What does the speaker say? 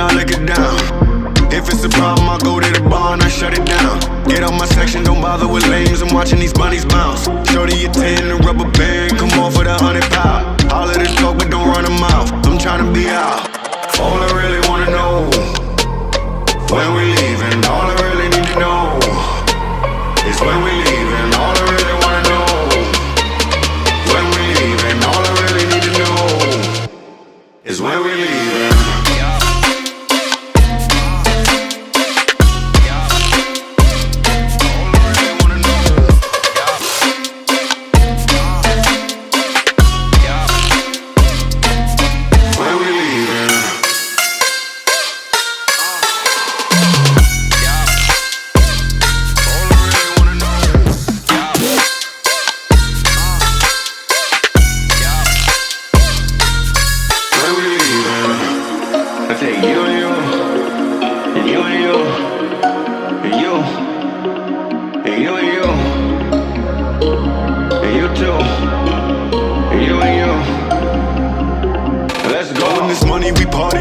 I lick it down. If it's a problem, I'll go to the bar and I shut it down. Get out my section, don't bother with lames. I'm watching these bunnies bounce. Shorty a 10, a rubber band, come off with 100 pound. All of the talk, but don't run a mouth. I'm trying to be out. All I really wanna know, when we leaving. All I really need to know is when we leaving. All I really wanna know, when we leaving. All I really need to know is when we leaving. I say you and you, and you and you, and you, and you and you, and you too, and you and you. Let's go. When this money we party